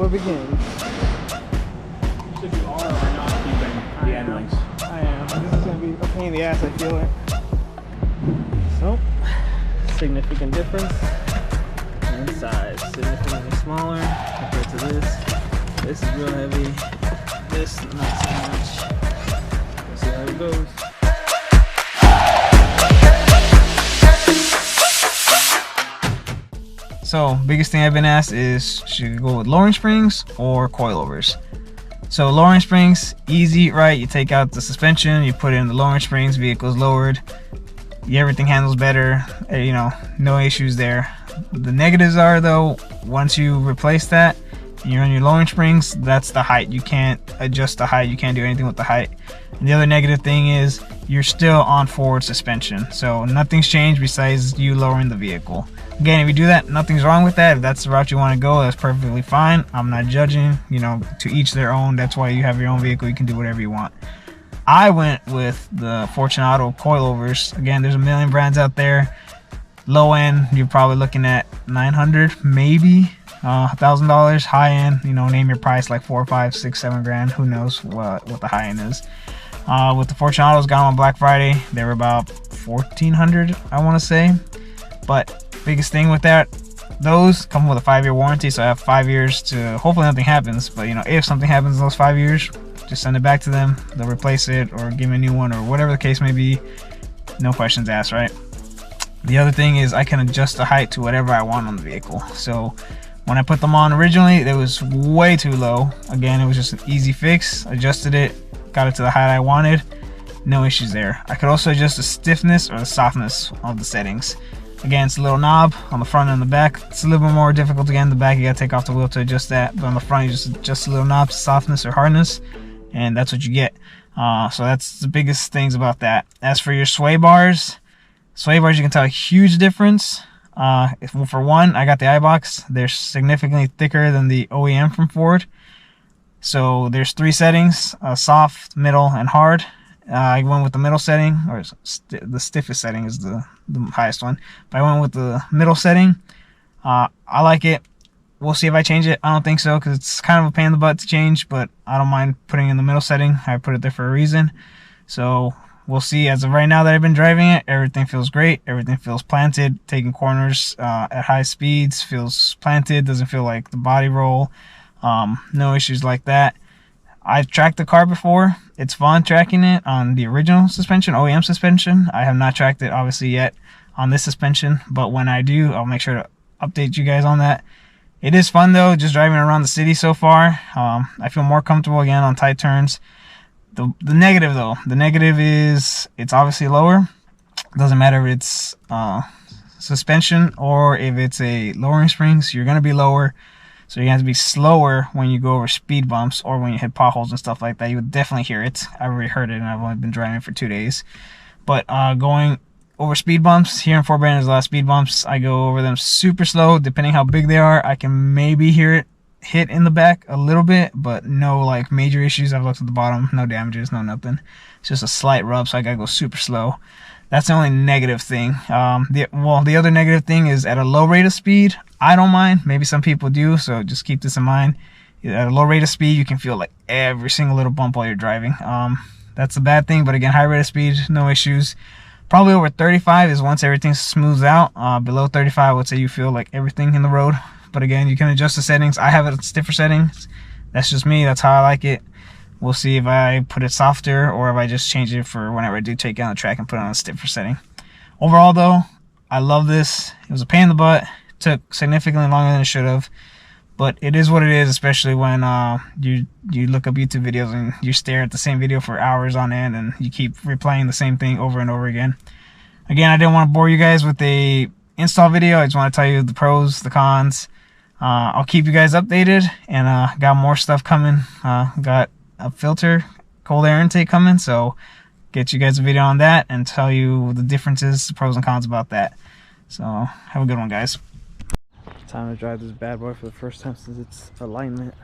begins. So you are or not keeping the end links? I am. This is going to be a pain in the ass, I feel it. So, significant difference in size. Significantly smaller compared to this. This is real heavy. This, not so much. Let's see how it goes. So, biggest thing I've been asked is, should you go with lowering springs or coilovers? So, lowering springs, easy, right? You take out the suspension, you put it in the lowering springs, vehicle's lowered. Everything handles better, you know, no issues there. The negatives are, though, once you replace that, and you're on your lowering springs, that's the height. You can't adjust the height, you can't do anything with the height. And the other negative thing is, you're still on forward suspension. So, nothing's changed besides you lowering the vehicle. Again, if you do that, nothing's wrong with that. If that's the route you want to go, that's perfectly fine. I'm not judging, you know, to each their own. That's why you have your own vehicle. You can do whatever you want. I went with the Fortunato coilovers. Again, there's a million brands out there. Low end, you're probably looking at $900, maybe $1,000. High end, you know, name your price, like 4, 5, 6, 7 grand. Who knows what the high end is. With the Fortunatos, got them on Black Friday. They were about $1,400, I want to say. But biggest thing with that, those come with a 5-year warranty, so I have 5 years to, hopefully nothing happens, but you know, if something happens in those 5 years, just send it back to them. They'll replace it or give me a new one or whatever the case may be. No questions asked, right? The other thing is I can adjust the height to whatever I want on the vehicle. So when I put them on originally, it was way too low. Again, it was just an easy fix. Adjusted it, got it to the height I wanted. No issues there. I could also adjust the stiffness or the softness of the settings. Again, it's a little knob on the front and the back. It's a little bit more difficult to get in the back. You gotta take off the wheel to adjust that. But on the front, you just adjust a little knob, softness or hardness, and that's what you get. So that's the biggest things about that. As for your sway bars, you can tell a huge difference. For one, I got the iBox. They're significantly thicker than the OEM from Ford. So there's 3 settings: soft, middle, and hard. I went with the middle setting, or the stiffest setting is the highest one. But I went with the middle setting. I like it. We'll see if I change it. I don't think so, because it's kind of a pain in the butt to change, but I don't mind putting in the middle setting. I put it there for a reason. So we'll see. As of right now that I've been driving it, everything feels great. Everything feels planted. Taking corners at high speeds feels planted. Doesn't feel like the body roll. No issues like that. I've tracked the car before. It's fun tracking it on the original suspension, OEM suspension. I have not tracked it, obviously, yet on this suspension. But when I do, I'll make sure to update you guys on that. It is fun, though, just driving around the city so far. I feel more comfortable, again, on tight turns. The negative, though. The negative is it's obviously lower. It doesn't matter if it's suspension or if it's a lowering springs. You're going to be lower. So you have to be slower when you go over speed bumps or when you hit potholes and stuff like that. You would definitely hear it. I've already heard it, and I've only been driving for 2 days. But going over speed bumps, here in Fort Brandon, there's a lot of speed bumps. I go over them super slow. Depending how big they are, I can maybe hear it hit in the back a little bit, but no like major issues. I've looked at the bottom, no damages, no nothing. It's just a slight rub, so I gotta go super slow. That's the only negative thing. The other negative thing is at a low rate of speed, I don't mind. Maybe some people do, so just keep this in mind. At a low rate of speed, you can feel like every single little bump while you're driving. That's a bad thing, but again, high rate of speed, no issues. Probably over 35 is once everything smooths out. Below 35, I would say you feel like everything in the road. But again, you can adjust the settings. I have it at stiffer settings. That's just me. That's how I like it. We'll see if I put it softer or if I just change it for whenever I do take it on the track and put it on a stiffer setting. Overall, though, I love this. It was a pain in the butt. It took significantly longer than it should have. But it is what it is, especially when you look up YouTube videos and you stare at the same video for hours on end and you keep replaying the same thing over and over again. Again, I didn't want to bore you guys with a install video. I just want to tell you the pros, the cons. I'll keep you guys updated, and got more stuff coming. Got a filter, cold air intake coming, so get you guys a video on that and tell you the differences, the pros and cons about that. So have a good one, guys. Time to drive this bad boy for the first time since its alignment.